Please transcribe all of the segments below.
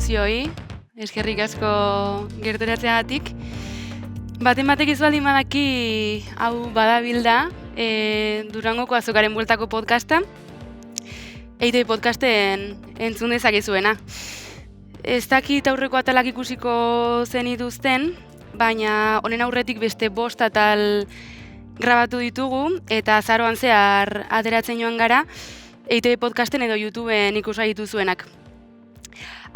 guztioi, eskerrik asko gerturatzeagatik. Baten batek ez baldin badaki hau badabilda, Durangoko azokaren bueltako podcasta, EITB podcasten entzun dezakezuena. Ez dakit aurreko atalak ikusiko zenituzten, baina honen aurretik beste 5 atal grabatu ditugu, eta azaroan zehar ateratzen joan gara, EITB podcasten edo YouTubeen ikusgai dituzuenak.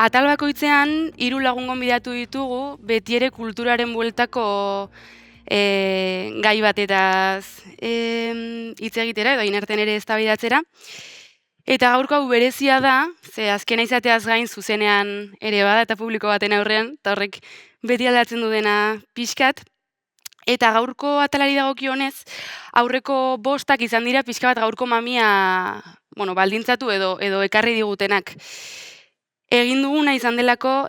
Atal bakoitzean 3 lagun gonbidatu ditugu, beti ere kulturaren bueltako gai batetaz hitz egitera edo inerten ere eztabaidatzera. Eta gaurko hau berezia da, ze azkena izateaz gain zuzenean ere bada eta publiko baten aurrean, eta horrek beti aldatzen du dena pixkat. Eta gaurko atalari dagokionez, aurreko 5 izan dira pixka bat gaurko mamia baldintzatu edo ekarri digutenak. Egin duguna izan delako,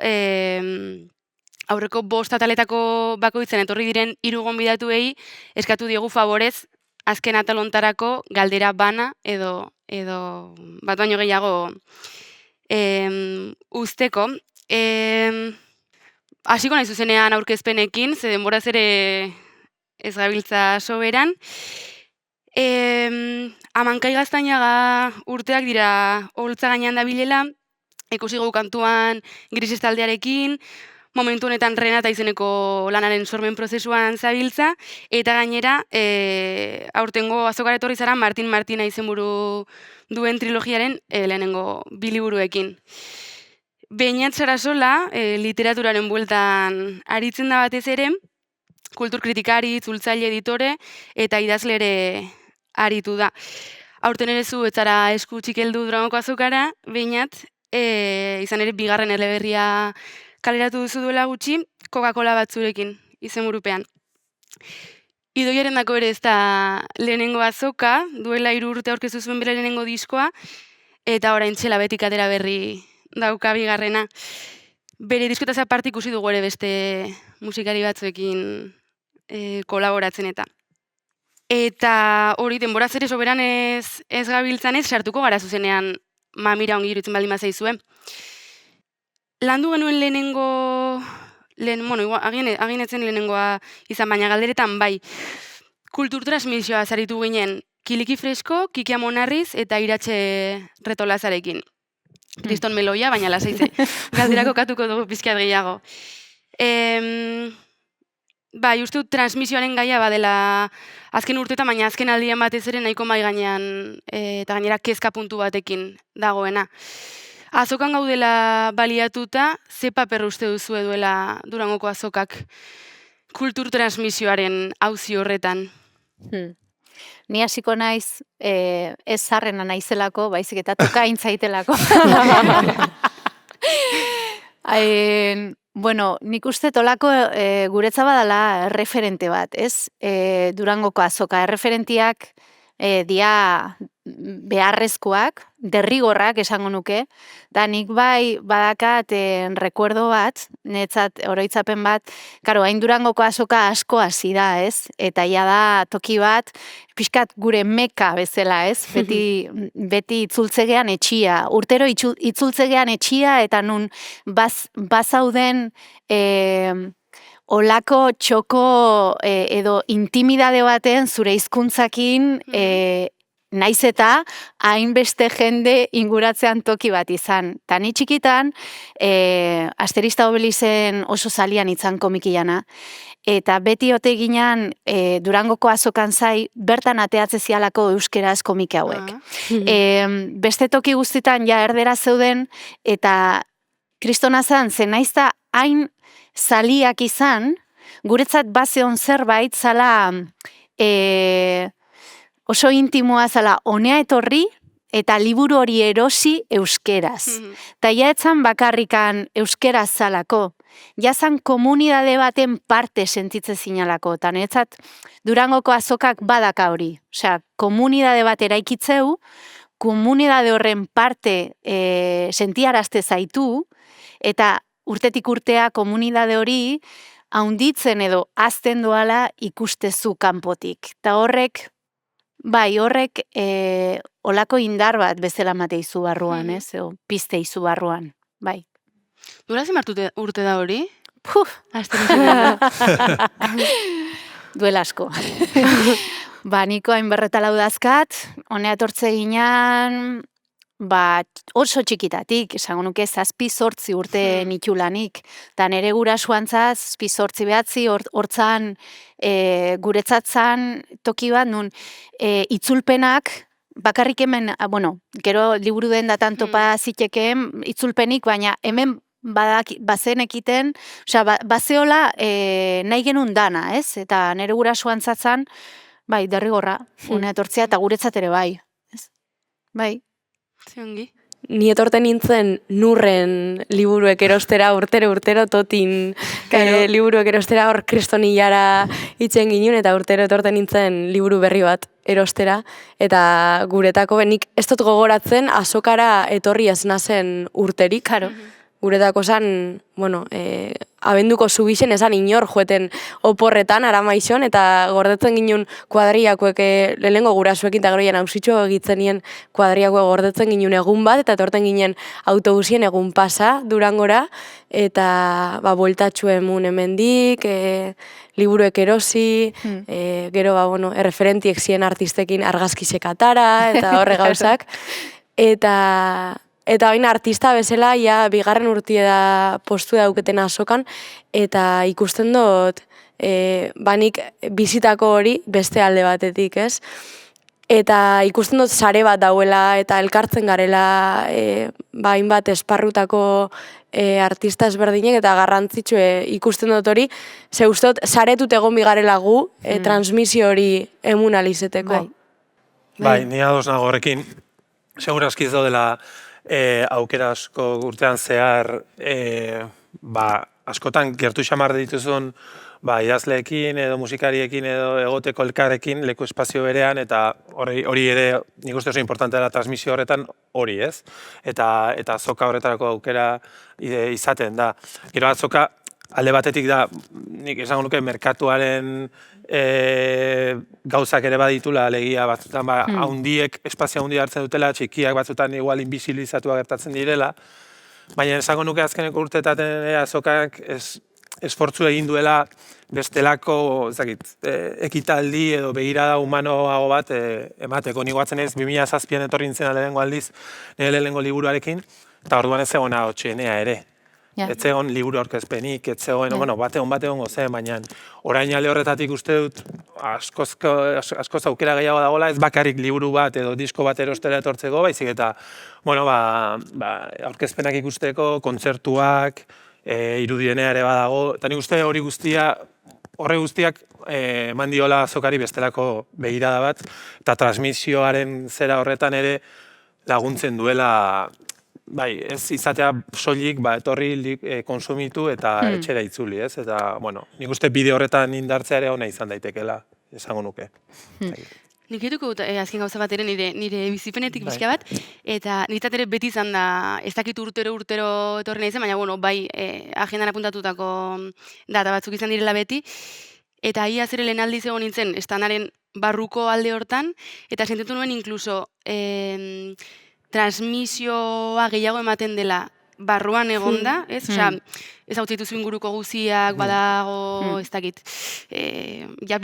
aurreko 5 ataletako bakoitzen etorri diren 3 gonbidatuei eskatu diegu favorez azken atal hontarako galdera bana edo bat baino gehiago uzteko. Hasiko nahi zuzenean aurkezpenekin, ze denboraz ere ez gabiltza soberan. Amankai Gaztañaga urteak dira oholtza gainean dabilela, ikusi dugu kantuan Grises taldearekin, momentu honetan Renata izeneko lanaren sormen prozesuan zabiltza, eta gainera aurtengo azokara etorri zara Martin Martina izenburu duen trilogiaren lehenengo 2 liburuekin. Beñat Sarasola literaturaren bueltan aritzen da batez ere, kulturkritikari, itzultzaile, editore eta idazle ere aritu da. Aurten ere zu ez zara esku txikeldu Durangoko azokara, Beñat, izan ere 2. eleberria kaleratu duzu duela gutxi, Coca-Cola batzurekin izenburupean. Idoiaren dako ere ez da lehenengo azoka, duela 3 urte aurkeztu zuen bere lehenengo diskoa, eta orain txela betik atera berri dauka 2. Bere diskotaz aparte ikusi dugu ere beste musikari batzuekin kolaboratzen eta. Eta hori denboraz ere soberan ez gabiltzanez, sartuko gara zuzenean mamira ongi iruditzen baldin bazaizue. Landu genuen agin etzen lehenengoa izan, baina galderetan bai. Kultur transmisioa zaritu ginen Kiliki Fresko, Kiki Amonarriz eta Iratxe Retolazarekin. Kriston Meloia, baina lasaize. Galderako katuko dugu pizkat gehiago. Bai, uste dut transmisioaren gaia badela azken urteetan, baina azken aldian batez ere nahiko mai gainean eta gainera kezka puntu batekin dagoena. Azokan gaudela baliatuta, ze paper uste duzu duela Durangoko azokak kultur transmisioaren auzi horretan? Ni hasiko naiz, ez zarrena naizelako, baizik eta tokain zaitelako. Nik uste tolako guretza badala referente bat, ez? Durangoko azoka erreferentiak dia beharrezkoak, derrigorrak esango nuke, da nik bai badakat rekuerdo bat, netzat oroitzapen bat, karo, hain Durangoko azoka asko hasi da, ez? Eta ja da toki bat, pixkat gure meka bezala, ez? Beti itzultzegean etxia, urtero itzultzegean etxia, eta nun bazauden olako txoko edo intimidade baten zure hizkuntzakin naiz eta hainbeste jende inguratzean toki bat izan. Ta ni txikitan, Asterista Obelizen oso zalian itzan komikiana, eta beti ote ginean Durangoko azokan zai, bertan ateatze zialako euskeraz komiki hauek. Beste toki guztitan ja erdera zeuden, eta kristona zan, zen naizta hain zaliak izan, guretzat bazeon zerbait zala oso intimoa zala honea etorri eta liburu hori erosi euskeraz. Ta ja etzan bakarrikan euskeraz zalako, jazan komunidade baten parte sentitze zinalako, eta netzat Durangoko azokak badaka hori. Osea, komunidade bat eraikitzeu, komunidade horren parte sentiarazte zaitu, eta urtetik urtea komunidade hori haunditzen edo azten doala ikustezu kanpotik. Eta horrek olako indar bat bezala mate izu barruan, ez? Pizte izu barruan, bai. Duela zenbat urte da hori? Puf, duela asko. Niko hainberretalau dazkat, honea etortze ginean, oso txikitatik, esango nuke 7-8 urte nitulanik. Ta nere gurasuantzaz, 7-8 hortzan guretzatzan toki bat, nun itzulpenak, bakarrik hemen, gero liburu den datan topa zitekeen itzulpenik, baina hemen bazenekiten, bazeola nahi genuen dana, ez? Eta nere gurasuantzatzan, derrigorra, honea etortzea, eta guretzat ere bai. Bai. Ziongi. Ni etorten nintzen Nurren liburuek erostera, urtero totin liburuek erostera, hor kristonilara itzen ginen, eta urtero etorten nintzen liburu berri bat erostera, eta guretako benik ez dut gogoratzen azokara etorri ez nazen urterik. Karo. Guretako zan, abenduko zubixen esan inor joeten oporretan, aramaixon, eta gordetzen ginen kuadriakoek lehenengo gurasuekin, eta gero hausitxo egitzen nien kuadriakoek gordetzen ginen egun bat, eta etorten ginen autobusien egun pasa Durangora, eta bueltatxuen mun hemendik, liburuek erosi, gero erreferentiek ziren artistekin argazkisek atara, eta horre gauzak, Eta baina artista bezala, bigarren urtie da postu dauketen azokan, eta ikusten dut, banik bizitako hori beste alde batetik, ez? Eta ikusten dut sare bat dauela, eta elkartzen garela, hainbat esparrutako artista ezberdinek, eta garrantzitsu ikusten dut hori, ze uste dut, saretut egon bigarela gu, transmisio hori emun alizeteko. Bai, ni ados nago horrekin, segurazki ez dela, aukera asko urtean zehar, askotan gertu xamar dituzun idazleekin edo musikariekin edo egoteko elkarrekin leku espazio berean, eta hori ere nik uste oso importantea da transmisio horretan hori, ez? Eta azoka horretarako aukera izaten da. Gero azoka alde batetik da, nik esango nuke merkatuaren gauzak ere baditula, alegia batzutan haundiek espazio haundi hartzen dutela, txikiak batzutan igual invisibilizatua gertatzen direla, baina esango nuke azkeneko urteetaten azokak esfortzu egin duela bestelako ekitaldi edo begirada humanoago bat emateko. Ni goatzen ez 2007an etorri nintzen lehenengo aldiz nire lehenengo liburuarekin, eta orduan ez egona hotxenea ere. Ez egon liburu aurkezpenik, ez egon, bate hon gozen, baina orain alde horretatik uste dut askoz aukera gehiago dagoela, ez bakarrik liburu bat edo disko bat erostera etortzeko, baizik eta aurkezpenak ikusteko, kontzertuak, irudienea ere badago, eta nik uste horre guztiak eman diola azokari bestelako begirada bat, eta transmisioaren zera horretan ere laguntzen duela, ez izatea soilik etorri konsumitu eta etxera itzuli, ez? Eta, nik uste bideo horretan indartzea ere ona izan daitekela, esango nuke. Nik dituko azken gauza bat ere nire bizipenetik bizka bat, eta niretzat ere beti izan da, ez dakit urtero etorri nahi zen, baina agendan apuntatutako data batzuk izan direla beti, eta ia ere lehen aldiz egon nintzen, estanaren barruko alde hortan, eta sentitu nuen inkluso transmisioa gehiago ematen dela barruan egonda, ez? Osea, ez hau zituzu inguruko guziak, badago, ez dakit,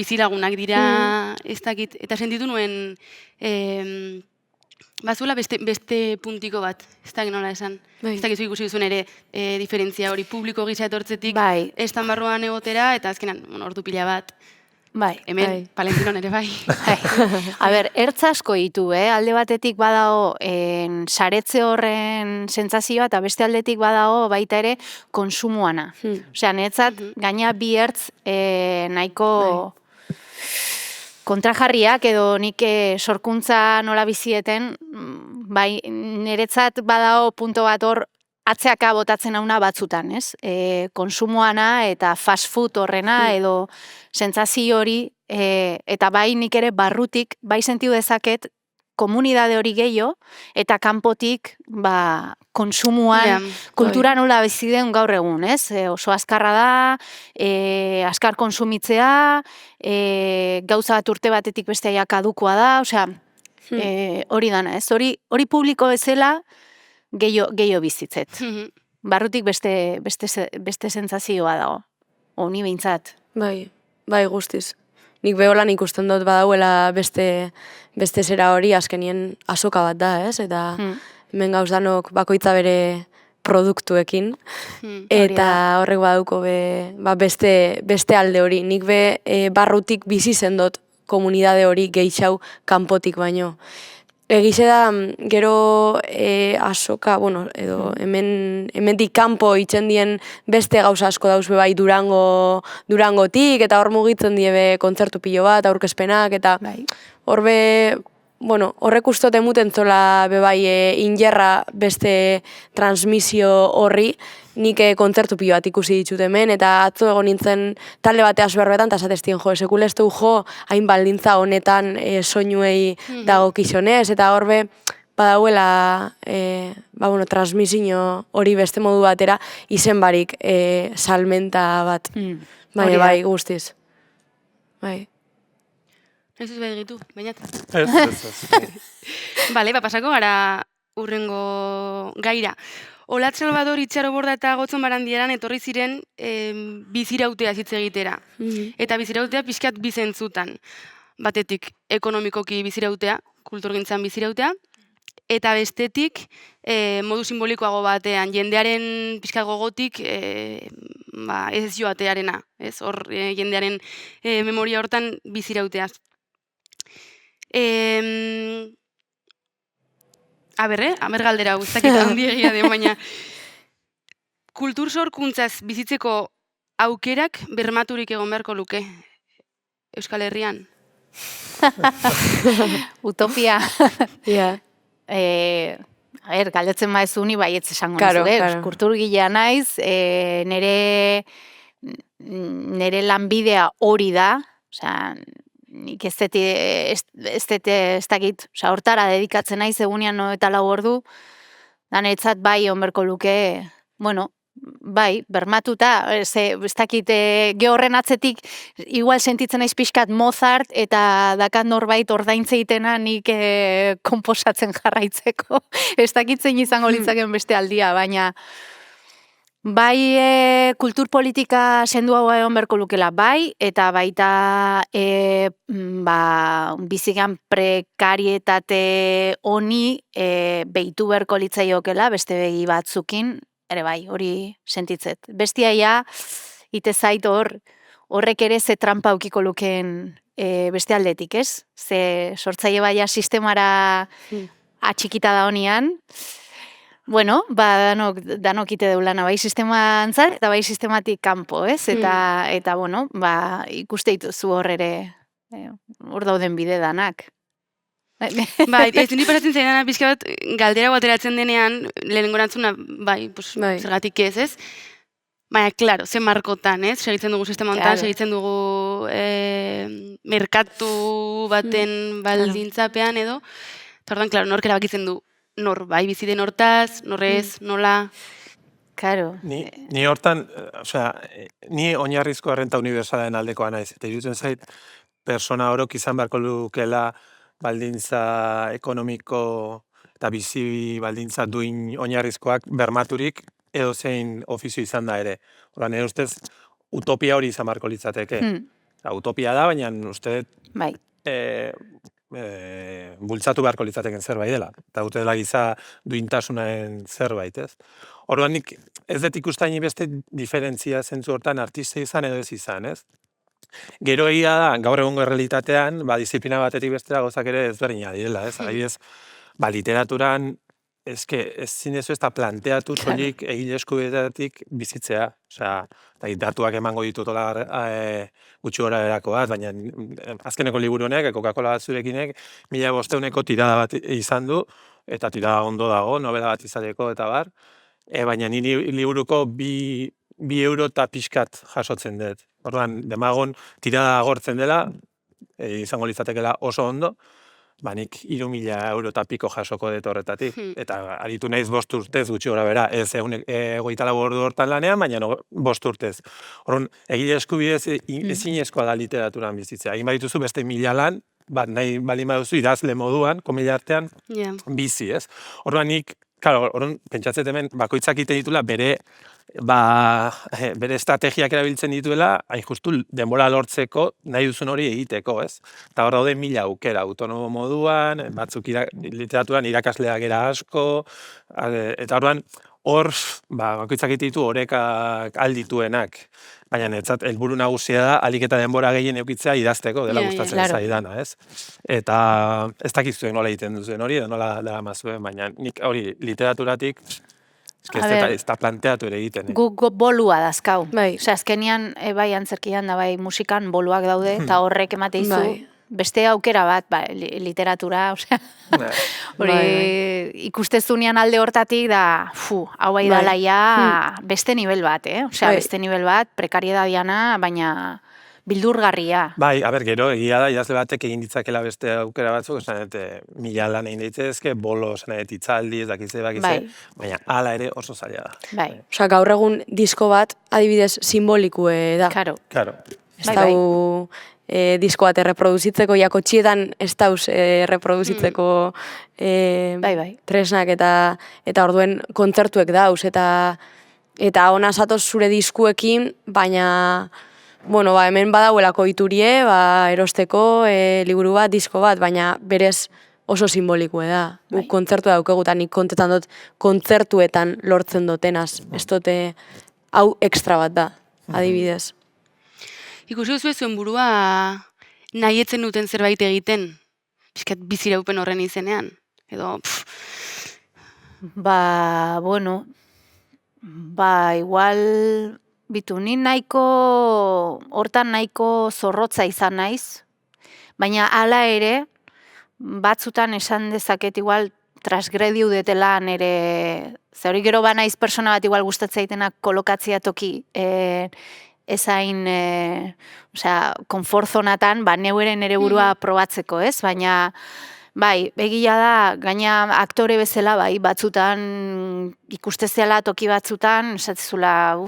bizilagunak dira, ez dakit, eta sentitu nuen, bazuela beste puntiko bat, ez dakit nola esan. Ez dakit ikusi duzun ere diferentzia hori publiko gisa etortzetik, estan barruan egotera, eta azkenan, ordu pila bat. Hemen, Palentinon ere bai. Ertz asko ditu, alde batetik badago saretze horren sentsazioa, eta beste aldetik badago baita ere konsumoana. Osea, niretzat, gaina bi ertz nahiko kontrajarriak edo nik sorkuntza nola bizieten, niretzat badago punto bat hor atzeaka botatzen hauna batzutan, ez? Konsumoana eta fast food horrena edo sentsazio hori, eta nik ere barrutik, sentiu dezaket komunidade hori gehiago, eta kanpotik konsumoan, kultura nola biziden gaur egun, ez? Oso azkarra da, azkar konsumitzea, gauza bat urte batetik bestea kadukoa da, osea, hori dana, ez? Hori publiko bezala, gehiago bizitzet. barrutik beste sentsazioa dago. Ni behintzat. Bai, guztiz. Nik beholan ikusten dut badauela beste zera hori, azkenien azoka bat da, ez? Eta hemen gauz danok bakoitza bere produktuekin, eta horrek baduko beste alde hori. Nik barrutik bizi zendot komunidade hori gehiago kanpotik baino. Egize da, gero azoka, edo hemendik kanpo itzen dien beste gauza asko dauz bai Durangotik, eta hor mugitzen die kontzertu pilo bat, aurkezpenak, eta horrek ustot emuten zola bai injerra beste transmisio horri, nik kontzertu pilo bat ikusi ditut hemen, eta atzo egon nintzen talde bateaz berbetan, eta esatestien sekulestu hain baldintza honetan soinuei dagokizonez, eta horbe badauela transmisio hori beste modu batera, izen barik salmenta bat. Bai, guztiz. Bai. Ez dut behigitu, bainat. Ez. Bale, pasako gara urrengo gaira. Olat Salvador Itxaro Borda eta Gotzon Barandieran etorri ziren bizirautea hitz egitera. Eta bizirautea pixkat bizentzutan. Batetik ekonomikoki bizirautea, kulturgintzan bizirautea, eta bestetik modu simbolikoago batean, jendearen pixkat gogotik ez joatearena. Hor jendearen memoria hortan bizirauteaz. Aber galdera guztakit handiegia de, baina kultur sorkuntzaz bizitzeko aukerak bermaturik egon beharko luke Euskal Herrian? Utopia. Galdetzen maezu ni baietz esango nizu, kulturgilea naiz, nere lanbidea hori da, osea, nik ez dakit, hortara dedikatzen naiz egunean 94 ordu, da niretzat bai onberko luke, bai, bermatuta, ez dakit, gehorren atzetik, igual sentitzen naiz pixkat Mozart, eta dakat norbait ordaintzeitena nik konposatzen jarraitzeko, ez dakit zein izango litzaken beste aldia, baina bai kulturpolitika sendu hau egon berko lukela bai, eta baita bizigan prekarietate honi behitu berko litzaiokela beste begi batzukin, ere bai, hori sentitzet. Bestiaia, ite zait horrek ere ze trampa aukiko lukeen beste aldetik, ez? Ze sortzaile baia sistemara atxikita da honian, danok ite deulana, bai sistema antzat, eta bai sistematik kanpo, ez? Eta ikuste dituzu hor ere, hor dauden bide danak. Bai, ez ni pasatzen zainana pixka bat galdera bateratzen denean, lehenengo erantzuna, zergatik ez? Baina, klaro, ze markotan, ez? Segitzen dugu sistema honetan, segitzen dugu merkatu baten baldintzapean edo, eta orduan, klaro, nork erabakitzen du nor, bai, biziden hortaz, norrez, nola... Karo. Ni hortan, ni oinarrizko errenta unibertsalen aldekoa naiz, eta irutzen zait, persona orok izan beharko lukela baldintza ekonomiko eta bizi baldintza duin oinarrizkoak bermaturik edo zein ofizio izan da ere. Horban, nire ustez, utopia hori izan beharko litzateke. Utopia da, baina uste bultzatu beharko litzateken zerbait dela. Eta dute dela giza duintasunaen zerbait, ez? Orduan nik ez dut ikustain beste diferentzia zentzu hortan artista izan edo ez izan, ez? Gero egia da, gaur egungo errealitatean, disiplina batetik bestera gozak ere ezberdina direla, ez? Adibidez, literaturan ez zinezu ez da planteatu soilik egile eskubideetatik bizitzea. Datuak emango ditutola gutxi gora berako bat, baina azkeneko liburu honek, Coca-Cola bat zurekinek, 1500 tirada bat izan du, eta tirada ondo dago, novela bat izateko eta bar. Baina niri liburuko 2 euro eta pixkat jasotzen dut. Orduan, demagon tirada agortzen dela, izango litzatekela oso ondo, nik 3.000 euro eta piko jasoko dut horretatik. Eta aritu naiz 5 urtez gutxi gora bera, ez 24 ordu hortan lanean, baina 5 urtez. Orduan, egile eskubidez ezinezkoa da literaturan bizitzea. Egin badituzu beste 1000 lan, nahi baldin baduzu idazle moduan, komila artean, bizi, ez? Orduan, nik Claro, orduan, pentsatzen hemen, bakoitzak egiten ditula bere estrategiak erabiltzen dituela, hain justu denbora lortzeko nahi duzun hori egiteko, ez? Eta hor daude 1000 aukera, autonomo moduan, batzuk literaturan irakasleak era asko, eta orduan, hor, bakoitzak egiten ditu orekak aldituenak. Baina netzat, helburu nagusia da, ahalik eta denbora gehien eukitzea idazteko, dela gustatzen zaidana, ez? Eta ez dakizuen nola egiten duzuen hori, edo nola dela mazuen, baina nik hori literaturatik, ez da planteatu ere egiten. Guk bolua dazkau. Bai. Osea, azkenian, bai antzerkian da, bai musikan boluak daude, eta horrek emate izu, beste aukera bat, literatura, osea, hori ikustezunean alde hortatik da, hau bai dala ja beste nivel bat, osea, beste nivel bat, prekariedadiana, baina bildurgarria. Bai, gero, egia da, idazle batek egin ditzakela beste aukera batzuk, esan dut, 1000 lan egin ditzezke, bolo, esan dut, itzaldi, ez dakitze, baina hala ere oso zaila da. Bai. Osea, gaur egun disko bat, adibidez, simbolikue da. Claro. Ez dau disko bat erreproduzitzeko, jakotxietan ez dauz erreproduzitzeko tresnak eta orduen kontzertuek dauz, eta ona zatoz zure diskuekin, baina hemen badauelako iturie, erosteko liburu bat, disko bat, baina berez oso simbolikue da. Guk kontzertu daukegutan, nik kontetan dut kontzertuetan lortzen dutenaz. Ez dute hau ekstra bat da, adibidez. Ikusi duzu zuen burua nahietzen duten zerbait egiten, pixkat biziraupen horren izenean, edo... igual, ni hortan nahiko zorrotza izan naiz, baina hala ere, batzutan esan dezaket igual transgrediu detela nire, ze hori gero naiz persona bat igual gustatzaitenak kolokatzea toki, ezain, konfortzonatan, neuren ere burua probatzeko, ez? Baina, bai, egia da, gaina aktore bezala, bai, batzutan, ikustezeala toki batzutan, esatzezula,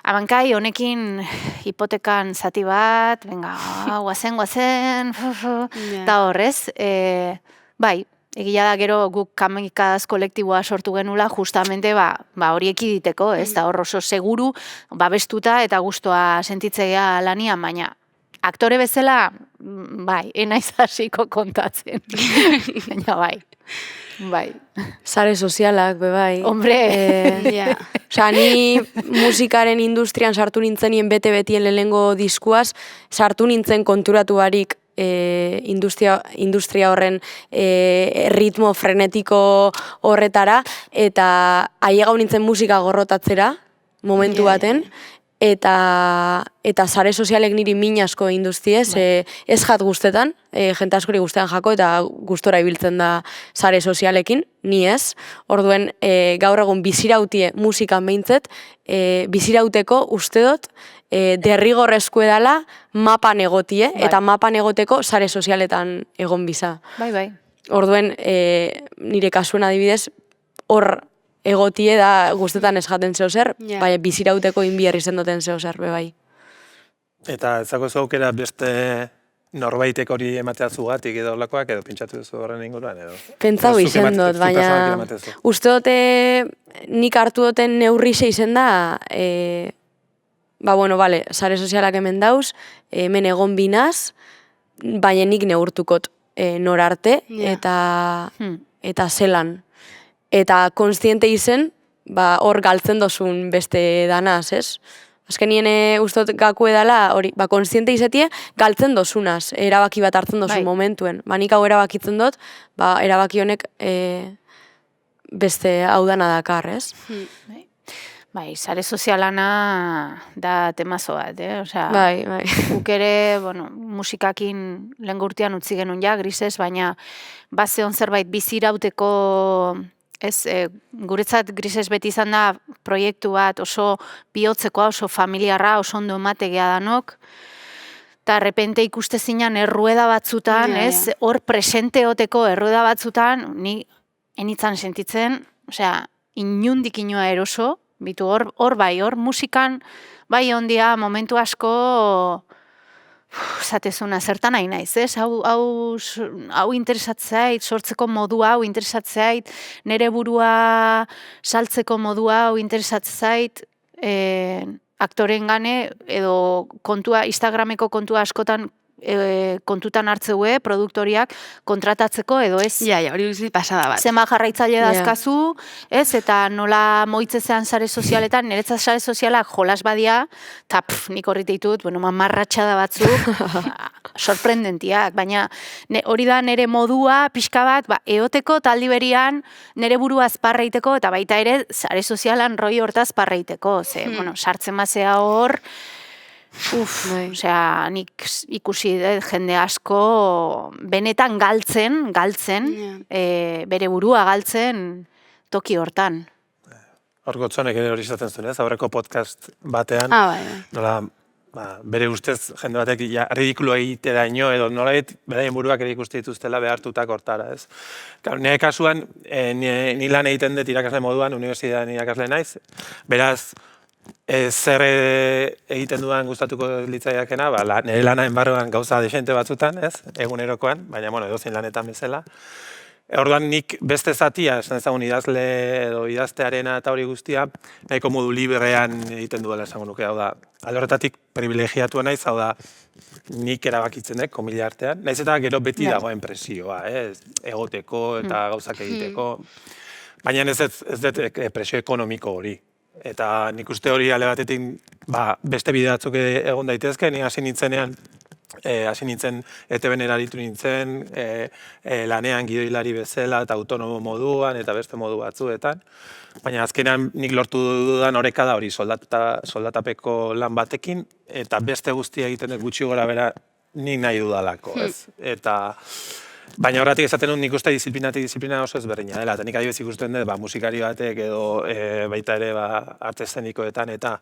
abankai, honekin hipotekan zati bat, venga, guazen, eta horrez, bai, egia da gero guk kamikadaz kolektiboa sortu genula justamente hori ekiditeko, ez da hor oso seguru, babestuta eta gustoa sentitzea lanian, baina aktore bezala, bai, enaiz hasiko kontatzen. Baina bai. Sare sozialak, bai. Hombre, Osea, ni musikaren industrian sartu nintzenien bete-betien lehenengo diskuaz, sartu nintzen konturatu barik industria horren ritmo frenetiko horretara, eta ailegau nintzen musika gorrotatzera, momentu baten, eta sare sozialek niri min asko induztiez, ez jat guztetan, jente askori guztetan jako, eta gustora ibiltzen da sare sozialekin, ni ez. Orduen, gaur egun bizirautie musikan behintzet, bizirauteko uste dut, derrigorrezko edala mapan egotie, eta mapan egoteko sare sozialetan egon biza. Bai. Orduen, nire kasuen adibidez, hor egotie da guztetan ez jaten zehozer, baina bizirauteko inbiarri zendoten zehozer, bai. Eta ezako zu aukera beste norbaitek hori ematea zugatik edo lakoak, edo pentsatu duzu horren inguruan, edo? Pentsau izen dut, baina uste dute nik hartu duten neurrixe izen da, sare sozialak hemen dauz, hemen egon binaz, baina nik neurtukot norarte eta zelan. Eta konstiente izen, hor galtzen dozun beste danaz, ez? Azkenien ustot gaku edala, hori, konstiente izetie, galtzen dozunaz, erabaki bat hartzen dozun momentuen. Nik hau erabakitzen dut, erabaki honek beste hau dana dakar, ez? Bai, sare sozialana da temazo bat, Osea, bai. Guk ere, musikakin lehen urtean utzi genuen grises, baina bazeon zerbait bizirauteko, guretzat grises beti izan da proiektu bat oso bihotzekoa, oso familiarra, oso ondo emategea danok, eta repente ikuste zinan errueda batzutan, hor presente oteko errueda batzutan, ni enitzan sentitzen, osea, inundik inoa eroso, bitu hor musikan, bai ondia momentu asko zatezuna, zertan nahi naiz, ez? Hau interesatzeit, sortzeko modua hau interesatzeit, nere burua saltzeko modua hau interesatzeit, aktoren gane, edo kontua, Instagrameko kontua askotan kontutan hartzeue, produktoriak kontratatzeko, edo ez? Ja, hori guzi pasada bat. Zema jarraitzaile dazkazu, ez? Eta nola moitzezean sare sozialetan, niretzat sare sozialak jolas badia, eta nik horrit ditut, mamarratxada batzuk, sorprendentiak, baina hori da nere modua, pixka bat, eoteko taldi berian, nere burua azparreiteko, eta baita ere, sare sozialan roi hortaz parreiteko, ze, sartzen bazea hor, osea, nik ikusi jende asko benetan galtzen, bere burua galtzen toki hortan. Hor Gotzonek ere hori izaten zuen, ez? Aurreko podcast batean, nola, bere ustez jende batek ridikulo egiteraino, edo nolait beraien buruak ere ikuste dituztela behartutak hortara, ez? Nire kasuan, ni lan egiten dut irakasle moduan, unibertsitatean irakasle naiz, beraz, zer egiten dudan gustatuko litzaiakena, nire lanaen barruan gauza desente batzutan, ez? Egunerokoan, baina, edozein lanetan bezala. Orduan nik beste zatia, esan ezagun idazle edo idaztearena eta hori guztia, nahiko modu librean egiten duela esango nuke, hau da, alde horretatik privilegiatua naiz, hau da, nik erabakitzen dut, komila artean, naiz eta gero beti dagoen presioa, egoteko eta gauzak egiteko, baina ez dut presio ekonomiko hori. Eta nik uste hori ale batetik beste bide batzuk egon daitezke, ni hasi nintzenean, hasi nintzen ETB-en eraritu nintzen, lanean gidoilari bezala eta autonomo moduan eta beste modu batzuetan. Baina azkenean nik lortu dudan oreka da hori soldatapeko lan batekin eta beste guztia egiten dut gutxi gora bera nik nahi dudalako, ez? Baina horretik esaten dut nik uste disiplina oso ezberdina dela, eta nik adibidez ikusten dut musikari batek edo baita ere arte eszenikoetan eta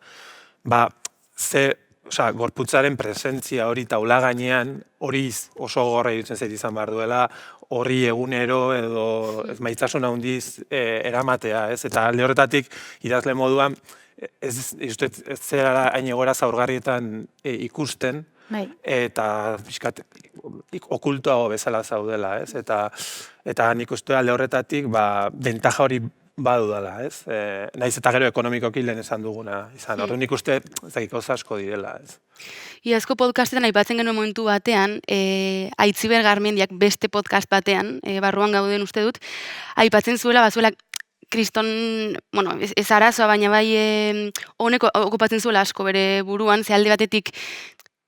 gorputzaren presentzia hori taula gainean hori oso gogorra iruditzen zait izan behar duela, horri egunero edo maitasun handiz eramatea, ez? Eta alde horretatik idazle moduan ez zera hain egoera zaurgarrietan ikusten, eta pixkat okultuago bezala zaudela, ez? Eta nik uste alde horretatik bentaja hori badudala, ez? Naiz eta gero ekonomikoki lehen esan duguna izan. Orduan nik uste gauza asko direla, ez? Iazko podcastetan aipatzen genuen momentu batean, Aitziber Garmendiak beste podcast batean, barruan gauden uste dut, aipatzen zuela, kriston, ez arazoa, baina bai honek okupatzen zuela asko bere buruan, ze alde batetik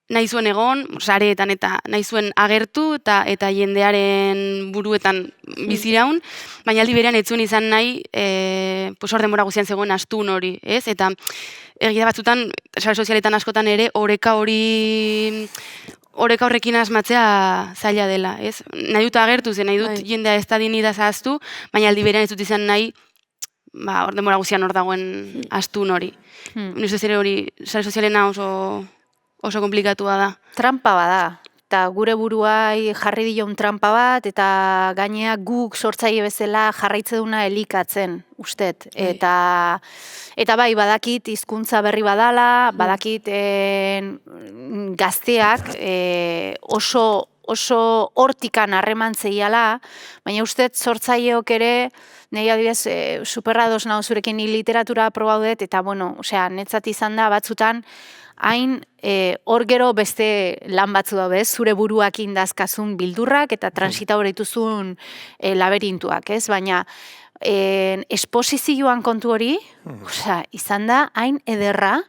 nahi zuen egon, sareetan eta nahi zuen agertu eta jendearen buruetan biziraun, baina aldi berean ez zuen izan nahi, hor denbora guztian zegoen astun hori, ez? Eta egia batzutan, sare sozialetan askotan ere, oreka horrekin asmatzea zaila dela, ez? Nahi dut agertu, nahi dut jendea ez da dinidaz ahaztu, baina aldi berean ez dut izan nahi, hor denbora guztian hor dagoen astun hori. Nire ere hori, sare sozialena oso komplikatua da. Trampa bada. Eta gure buruai jarri dion trampa bat, eta gainea guk sortzaile bezala jarraitze duna elikatzen, ustet. Eta bai, badakit hizkuntza berri badala, badakit gazteak oso hortikan harremantzeiala, baina ustet sortzaileok ere, nahi adibidez, superrados nago zurekin ni literatura probaudet, eta netzat izan da batzutan, hain hor gero beste lan batzu dabe, zure buruak indazkazun bildurrak eta transita horretuzun laberintuak, ez? Baina esposizioan kontu hori, izan da hain ederra,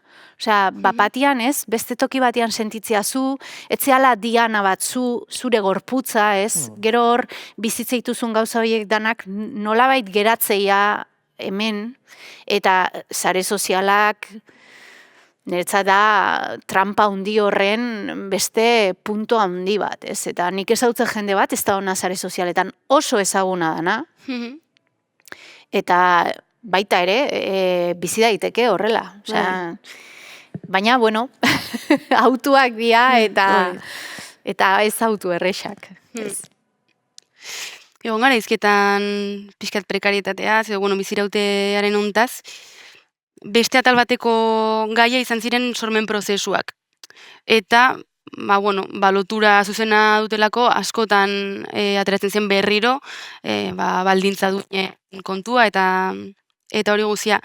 bapatian, ez? Beste toki batean sentitzea zu, etzeala diana bat zure gorputza, ez? Gero hor bizitzeituzun gauza horiek danak nolabait geratzeia hemen, eta sare sozialak niretzat da trampa handi horren beste punto handi bat, ez? Eta nik ezautzen jende bat, ez da hona sare sozialetan oso ezaguna dana, eta baita ere, bizi daiteke horrela. Baina, autuak dira eta ez autu errexak. Egon gara izketan pixkat prekarietatea, bizirautearen hontaz, beste atal bateko gaia izan ziren sormen prozesuak. Eta, lotura zuzena dutelako, askotan ateratzen zen berriro, baldintza duen kontua, eta hori guzia.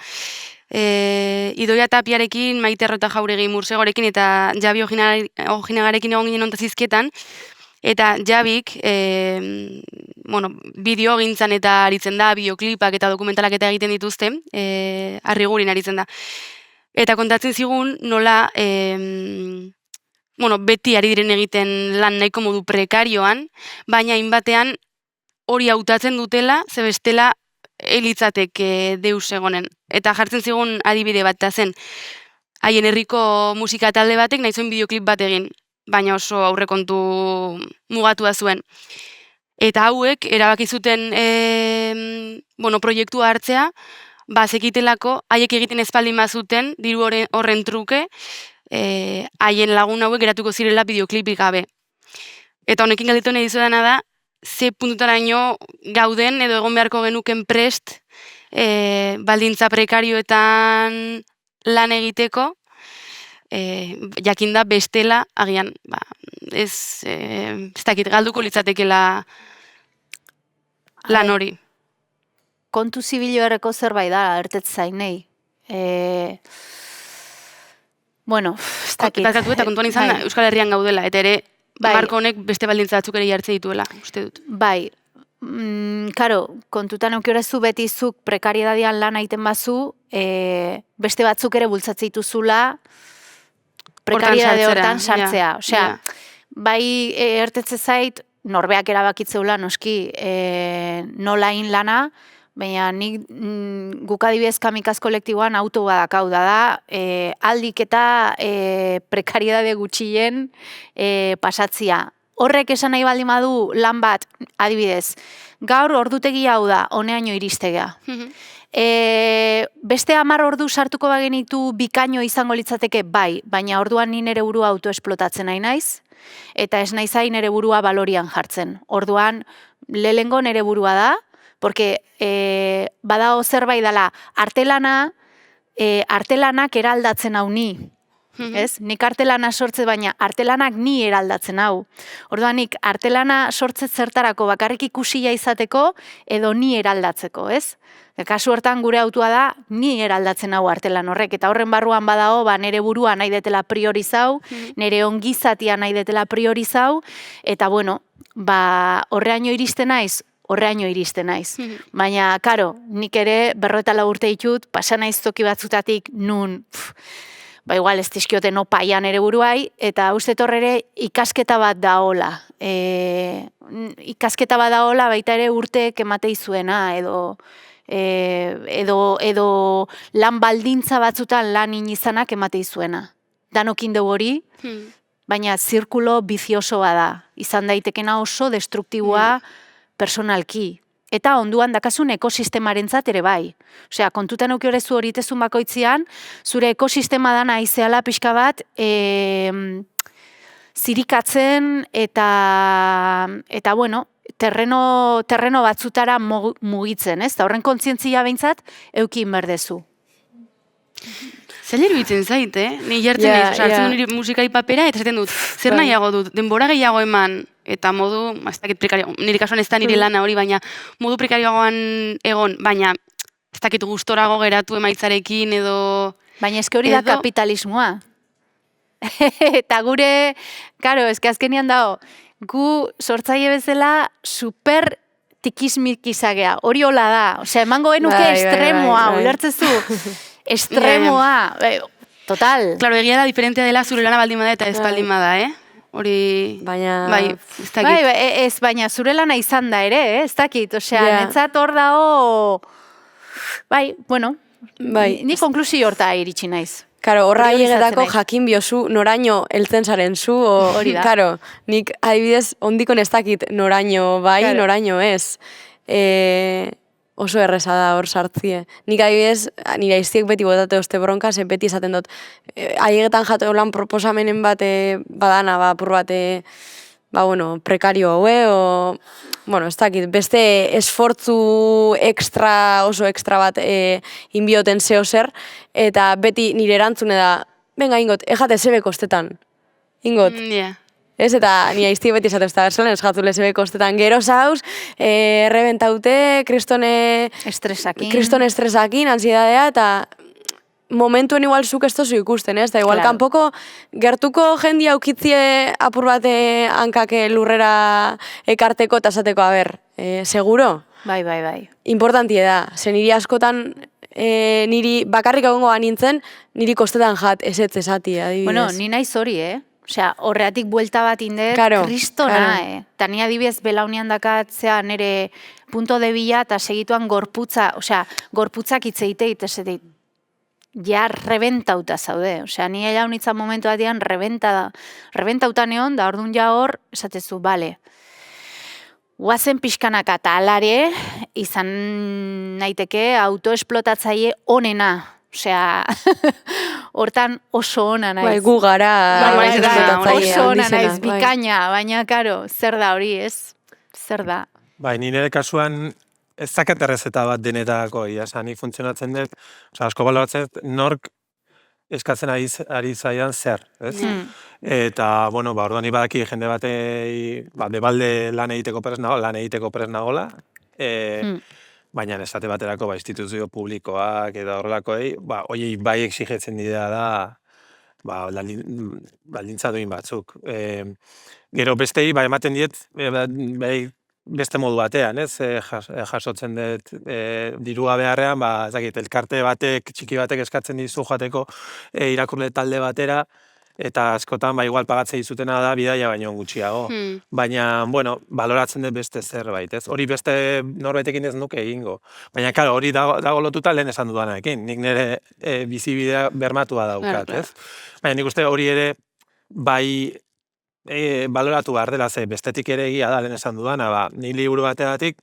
Idoia Tapiarekin, Maite Errota Jauregi Mursegorekin, eta Javi Ojinagarekin egon ginen ontazizketan, eta Javik, bideo gintzan eta aritzen da, bideoklipak eta dokumentalak eta egiten dituzte, Arrigurin aritzen da. Eta kontatzen zigun nola, beti ari diren egiten lan nahiko modu prekarioan, baina hainbatean hori hautatzen dutela, ze bestela elitzateke deus egonen. Eta jartzen zigun adibide bat zen, haien herriko musika talde batek nahi zuen bideoklip bat egin, baina oso aurrekontu mugatua zuen. Eta hauek erabaki zuten proiektua hartzea, zekitelako, haiek egiten espaldin bazuten, diru horren truke, haien lagun hauek geratuko zirela bideoklipik gabe. Eta honekin galdetu nahi dizudana da, ze puntutaraino gauden edo egon beharko genuken prest baldintza prekarioetan lan egiteko, jakinda bestela agian, ez dakit galduko litzatekela lan hori. Kontu zibilu erreko zerbait da, ertetz zainei. Ez dakit. Bakatu eta kontuan izan da, Euskal Herrian gaudela, eta ere, marko honek beste baldintza batzuk ere jartze dituela, uste dut. Bai, kontutan eukiorezu beti zuk prekariedadian lan aiten bazu, beste batzuk ere bultzatze dituzula prekariedade hortan sartzea. Osea, bai ertetze zait, norbeak erabakitzeula noski nola in lana, baina nik guk adibidez Kamikaz kolektiboan auto badakau da, aldik eta prekariedade gutxien pasatzia. Horrek esan nahi baldin badu lan bat, adibidez, gaur ordutegi hau da, honeaino iristegea. Beste 10 ordu sartuko bagenitu bikaino izango litzateke, bai, baina orduan ni nere burua autoesplotatzen nahi naiz, eta ez naiz hain nere burua balorian jartzen. Orduan, lehengo nere burua da, porque badao zerbait dela artelanak eraldatzen hau ni. Ez? Nik artelana sortze baina artelanak ni eraldatzen hau. Orduan nik artelana sortze zertarako bakarrik ikusia izateko edo ni eraldatzeko, ez? Kasu hortan gure autua da ni eraldatzen hau artelan horrek, eta horren barruan badao nere burua nahi detela priorizau, nere ongizatia nahi detela priorizau, eta horreaino iristen naiz, Baina, karo, nik ere 54 urte ditut, pasa naiz toki batzutatik nun, igual ez dizkiote no paian ere buruai, eta uste torrere ikasketa bat daola. Ikasketa bat daola baita ere urteek ematei zuena, edo lan baldintza batzutan lan inizanak ematei zuena. Danokin dugu hori, baina zirkulo bizioso bada. Izan daitekena oso destruktiboa personalki. Eta onduan dakasun ekosistemarentzat ere bai. Osea, kontutan eukiorezu horitezun bakoitzian, zure ekosistema dana aizeala pixka bat zirikatzen eta terreno batzutara mugitzen, ez? Da horren kontzientzia behintzat eukin berdezu. Zaila iruditzen zait, Ni jartzen naiz, hartzen du nire musikai papera, eta zaten dut, zer nahiago dut, denbora gehiago eman, eta modu, ez dakit prekario, nire kasuan ez da nire lana hori, baina modu prekarioagoan egon, baina ez dakit gustorago geratu emaitzarekin edo... Baina eske hori da kapitalismoa. Eta gure, karo, eske azkenian dago, gu sortzaile bezala super tikismikizagea, hori hola da, osea, emango genuke estremoa, ulertzezu, estremoa, total. Claro, egia da diferentea dela zure lana baldin bada eta ez baldin bada, Hori, ez dakit. Ez, baina zure lana izan da ere, ez dakit, osea, netzat hor dago, ni konklusio horta iritsi naiz. Karo, horra hiegetako jakin biozu noraino heltzen zaren zu, hori da. Karo, nik adibidez ondikon ez dakit noraino bai, noraino ez. Oso erreza da hor sartzie. Nik adibidez, nire aiztiek beti botate oste bronka, ze beti esaten dut, haiegetan jate lan proposamenen bate badana, apur bate, prekario haue, ez dakit, beste esfortzu oso extra bat inbioten zeo zer, eta beti nire erantzune da, venga ingot, ejate zebe kostetan. ingot. Ja. Ez, eta ni aizti beti esatu ez da bersolen, ez jatu lezebe kostetan gero zauz, errebentaute, kristone estresakin, ansiedadea, eta momentuen igual zuk ez tozu ikusten, ez? Da igual Claro. kanpoko gertuko jendia aukitzie apur bate hankake lurrera ekarteko eta esateko, a ber, seguro? Bai. Importantie da, ze niri askotan niri bakarrik egongo nintzen, niri kostetan ez esati, adibidez. Bueno, ni naiz hori, Osea, horreatik buelta bat indet, Claro, kristona, claro. Ta ni adibidez belaunian dakatzea nire punto de bila eta segituan gorputzak hitz egiteit, eseteit, ja rebentauta zaude. Osea, ni ella unitzan momentu batean rebentauta neon, da orduan ja hor, esatezu, bale, guazen pixkanaka eta alare, izan naiteke autoesplotatzaile onena. Osea, hortan oso ona naiz. Bai, gu gara Oso ona handizena, naiz, bikaina, baina, karo, zer da hori, ez? Zer da? Bai, nire kasuan ez zaket errezeta bat denetako, ni funtzionatzen dut, asko baloratzen dut, nork eskatzen ari zaidan zer, ez? Eta, bueno, orduan badaki jende batei, debalde lan egiteko prest nagola, baina esate baterako instituzio publikoak eta horrelakoei, hoiei bai exigetzen dira da, baldintza duin batzuk. Gero bestei, ematen diet, beste modu batean, ez? Jasotzen dut dirua beharrean, elkarte batek, txiki batek eskatzen dizu joateko irakurle talde batera, eta askotan igual pagatzea izutena da bidaia baino gutxiago. Baina, bueno, baloratzen dut beste zerbait, ez? Hori beste norbaitekin ez nuke egingo. Baina, claro, hori dago lotuta lehen esan dudanarekin. Nik nire bizibidea bermatua daukat, ez? Baina nik uste hori ere bai baloratu behar dela, ze bestetik ere egia da lehen esan dudana, ni liburu bategatik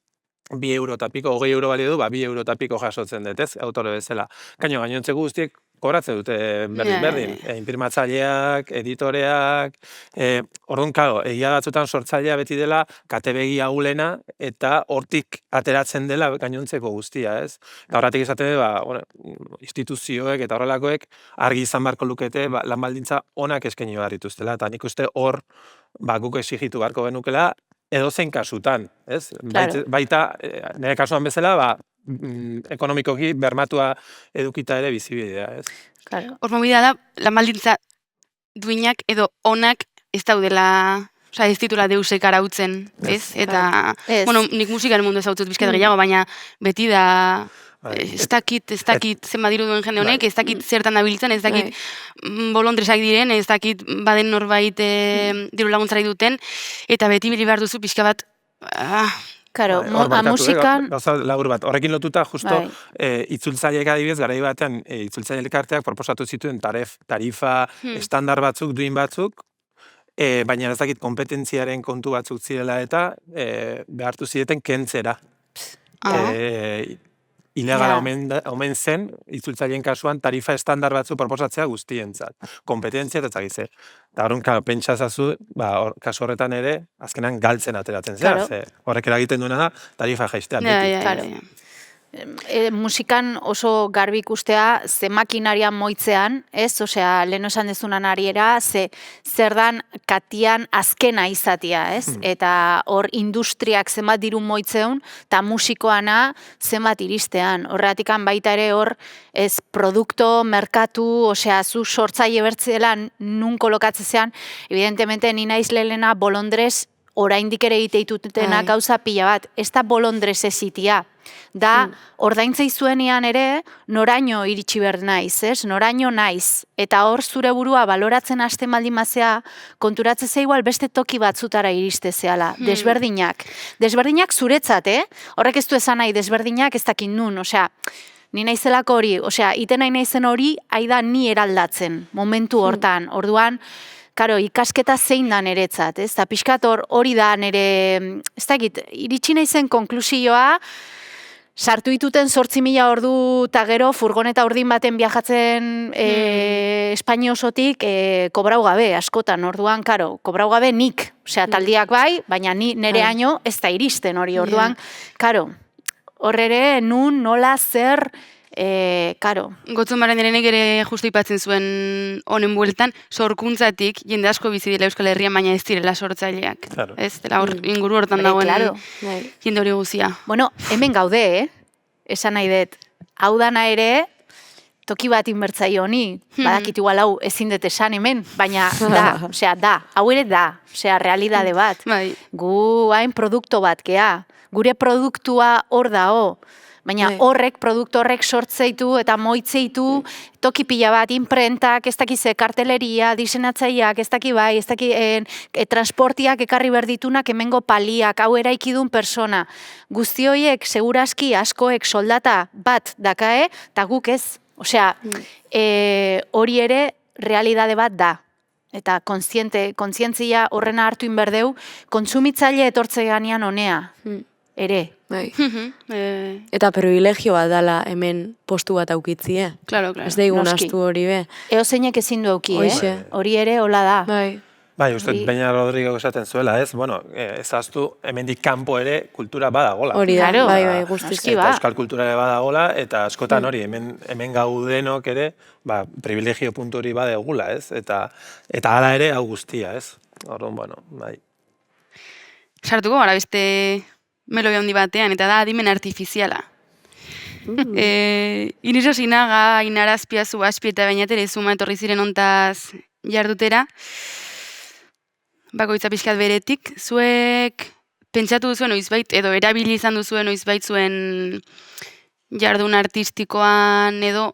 2 euro eta piko, 20 euro balio du, 2 euro eta piko jasotzen dut, ez? Autore bezala. Gainontzeko guztiek kobratzen dute berdin. Inprimatzaileak, editoreak, orduan, claro, egia batzutan sortzailea beti dela katebegi ahulena eta hortik ateratzen dela gainontzeko guztia, ez? Eta horretik esaten instituzioek eta horrelakoek argi izan beharko lukete lan baldintza onak eskaini behar dituztela, eta nik uste hor guk exigitu beharko genukela edozein kasutan, ez? Claro. Baita, nire kasuan bezala, ekonomikoki bermatua edukita ere bizibidea, ez? Claro. Hor mobidea da, lan baldintza duinak edo onak ez daudela, ez ditula deusek arautzen, ez? Eta, bueno, nik musikaren mundu ezautut bizkat gehiago, baina beti da, ez dakit zenbat diru duen jende honek, ez dakit zertan dabiltzen, ez dakit bolondresak diren, ez dakit baden norbait diru laguntzari duten, eta beti bili behar duzu pixka bat, Claro, musikan... Gauza labur bat, horrekin lotuta, justo, itzultzaileek adibidez, garai batean, itzultzaile elkarteak proposatu zituen tarifa estandar batzuk, duin batzuk, baina ez dakit kompetentziaren kontu batzuk zirela eta behartu zireten kentzera. Ilegala omen zen, itzultzaileen kasuan, tarifa estandar batzuk proposatzea guztientzat. Kompetentzia eta zagize. Eta horren, pentsa zazu, kasu horretan ere, azkenan galtzen ateratzen zera. Horrek eragiten duena da, tarifa jaistea. Musikan oso garbi ikustea ze makinaria moitzean, ez? Osea, lehen esan dezunan ariera, zer dan katian azkena izatia, ez? Eta hor industriak zenbat diru moitzeun, eta musikoana zenbat iristean. Horretikan baita ere hor, ez produkto, merkatu, osea, zu sortzaile bertzela nun kolokatzean, evidentemente ni naiz lehena bolondrez oraindik ere egiteitutenak gauza pila bat, ez da bolondrez ezitia. Da, ordaintzei zuenean ere, noraino iritsi behar naiz, ez? Noraino naiz. Eta hor zure burua baloratzen hasten baldin mazea, konturatzea igual beste toki batzutara iriste zehala. Desberdinak. Desberdinak zuretzat, Horrek ez du esan nahi, desberdinak ez dakin nun, osea, ni naizelako hori, osea, iten nahi naizen hori, haida ni eraldatzen, momentu hortan. Orduan, karo, ikasketa zein da niretzat, ez? Eta pixkat hori da nire, ez dakit, iritsi naizen konklusioa, sartu dituten 8.000 ordu eta gero furgoneta urdin baten viajatzen Espainia osotik kobrau gabe, askotan, orduan, karo, kobrau gabe nik, osea, taldiak bai, baina nire aino ez da iristen hori, orduan, karo, hor ere, nun, nola, zer, Karo, Gotzon Barandiarenek ere justu aipatzen zuen honen bueltan, sorkuntzatik jende asko bizi dira Euskal Herrian, baina ez direla sortzaileak. Claro. Ez, dela hor inguru hortan Hombre, dagoen claro. jende hori guzia. bueno, hemen gaude, esan nahi dut, hau dana ere, toki bat inbertzaio honi, badakit igual hau ezin dut esan hemen, baina da, hau ere da, realidade bat. Bai. Gu hain produktu bat gea, gure produktua hor dao, baina produktu horrek sortzeitu eta moitzeitu toki pila bat, imprentak, ez dakize, karteleria, diseinatzaileak, ez daki bai, ez daki transportiak ekarri berditunak hemengo paliak, hau eraikidun persona. Guzti horiek, seguraski askoek soldata bat dakae, eta guk ez. Osea, hori ere realidade bat da. Eta kontzientzia horrena hartu inberdeu, kontsumitzaile etortze ganean honea. Ere. Bai. Eta privilegio bat dala hemen postu bat aukitzie. Claro. Ez daigun Noski. astu hori be. Eozeinek ezin du auki, Hoxe. Hori ere hola da. Bai. Bai, uste, Peña Rodrigo esaten zuela, ez? Bueno, ezaztu, hemendik kanpo ere kultura badagola. Hori da, Claro. bai, guztiz. Noski. Eta ba. euskal kultura ere badagola, eta askotan hori, hemen gaudenok ere, privilegio puntu hori badegula, ez? Eta hala ere hau guztia, ez? Orduan, bueno, bai. Sartuko gara beste melodia handi batean, eta da adimen artifiziala. Iniso Sinaga, Ainara Azpiazu, Azpi eta Bainatere Zuma etorri ziren hontaz jardutera. Bakoitza pixkat beretik, zuek pentsatu duzuen oizbait, edo erabili izan duzuen oizbait zuen jardun artistikoan edo